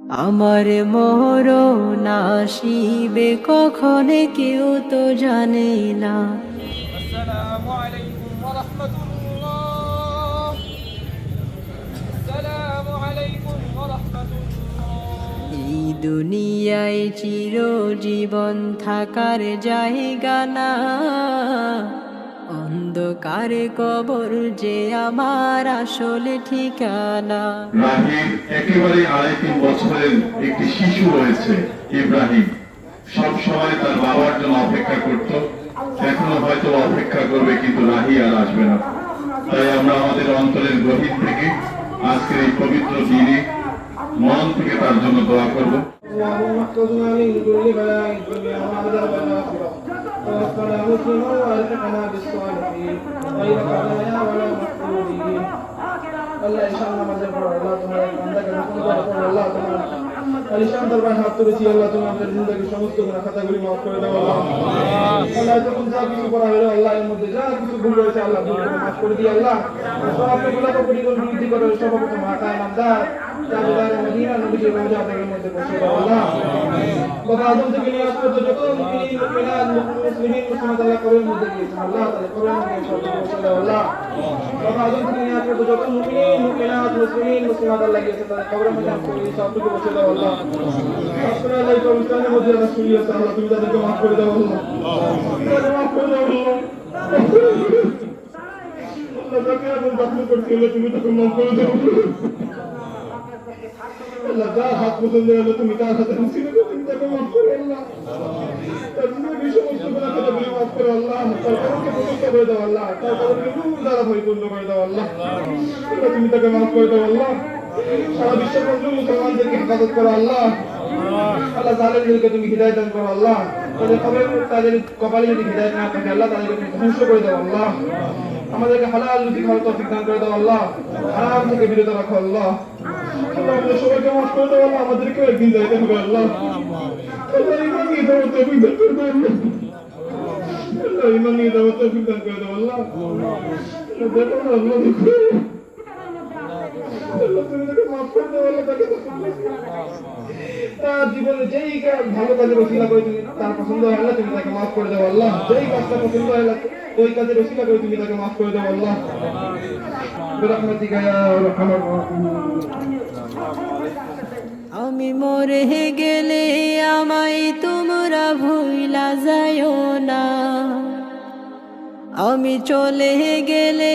আমার মরণ আসিবে কখনে কেউ তো জানে না। আসসালামু আলাইকুম ওয়া রাহমাতুল্লাহ। আসসালামু আলাইকুম ওয়া রাহমাতুল্লাহ। এই দুনিয়ায় চিরজীবন থাকার জায়গা না, অন্ধকারে কবর যে আমার আসল ঠিকানা। রাহিম একেবারে 3.5 বছরের একটি শিশু রয়েছে। ইব্রাহিম সব সময় তার বাবার জন্য অপেক্ষা করত, এখনো হয়তো অপেক্ষা করবে, কিন্তু রাহি আর আসবে না। তাই আমরা আমাদের অন্তরের গভীর থেকে আজকের এই পবিত্র দিনে মন থেকে তার জন্য দোয়া করব। اللهم احفظنا من كل بلاء الدنيا وعذاب الآخرة، توفنا مسلما والحقنا بالصالحين غير خزايا ولا مفتونين। আল্লাহ ঈশান নামাজের পর আল্লাহ তোমার বান্দাকে নকল করার পর আল্লাহ তোমার আলিশান দরবারে হাত তুলেছি। আল্লাহ তুমি আমাদের জিন্দেগির সমস্ত গুনাহ খাতাগুলি মাফ করে দাও আল্লাহ। আল্লাহ যখন যা কিছু করা হলো আল্লাহ এর মধ্যে যা কিছু ভুল রয়েছে আল্লাহ ভুলগুলো মাফ করে দিই আল্লাহ। সবগুলোকে পরিকল্পনা বৃদ্ধি করে সর্বপ্রথম আকায় নামদার তাজদার মদিনা নবীর রওজা থেকে মধ্যে বসে দাও আল্লাহ। বাবা আদম থেকে নিয়ে আসো যত মুমিন মুমিনাত মুসলিমিন মুসলিমাত আল্লাহ কবরের মধ্যে দিয়েছেন আল্লাহ তাদের কবরের মধ্যে সব বসে দাও আল্লাহ। বাবা আদম থেকে নিয়ে আসো যত মুমিন মুমিনাত মুসলিমিন মুসলিমাত আল্লাহ দিয়েছেন তাদের কবরের মধ্যে সবটুকু বসে দাও আল্লাহ। আসলে আল্লাহ এই কবরস্থানের মধ্যে যারা শুয়ে আছে আল্লাহ তুমি তাদেরকে মাফ করে দাও আল্লাহ। তাদের মাফ করে দাও আল্লাহ। আল্লাহ যাকে আপনি দাফন করতে হলে তুমি তাকে মাফ করে দাও আল্লাহ। যার হাত পছন্দ হলো তুমি তার হাতে মুসিবত তুমি তাকে মাফ করো আল্লাহ। তার জিন্দগির সমস্ত গুনাহ খাতাগুলি মাফ করো আল্লাহ। তার কবরকে পবিত্র করে দাও আল্লাহ। তার কবরকে নূর দ্বারা পরিপূর্ণ করে দাও আল্লাহ। আল্লাহ তুমি তাকে মাফ করে দাও আল্লাহ। সারা বিশ্বের মধ্যে মুসলমানদেরকে হেফাজত করো আল্লাহ। আল্লাহ জালেমদেরকে তুমি হিদায়াত দান করো আল্লাহ। তাদের কপালে যদি হিদায়াত না থাকে আল্লাহ তাদেরকে তুমি ধ্বংস করে দাও আল্লাহ। আমাদেরকে হালাল রুজি খাওয়ার তৌফিক দান করে দাও আল্লাহ। হারাম থেকে বিরত রাখো আল্লাহ। আল্লাহ আমাদের সবাইকে মাফ করে দাও আল্লাহ। আমাদেরকে একদিন যাইতে হবে আল্লাহ। আল্লাহ ঈমান নিয়ে যাওয়ার তৌফিক দান করে দাও আল্লাহ। আল্লাহ ঈমান নিয়ে যাওয়ার তৌফিক দান করে দাও আল্লাহ। দেখো না আল্লাহ দেখো আল্লাহ তুমি তাকে মাফ করে দাও আল্লাহ। তাকে তার জীবনে যেই ভালো কাজের ওসিলা করে তুমি তার পছন্দ হয় আল্লাহ তুমি তাকে মাফ করে দাও আল্লাহ। যেই কাজটা পছন্দ হয় আল্লাহ ওই কাজের ওসিলা করে তুমি তাকে মাফ করে দাও আল্লাহ। বিরহমাতিকা ইয়া আরহামার রাহিমিন। আমি মরে গেলে আমায় তোমরা ভুইলা যাইও না, আমি চলে গেলে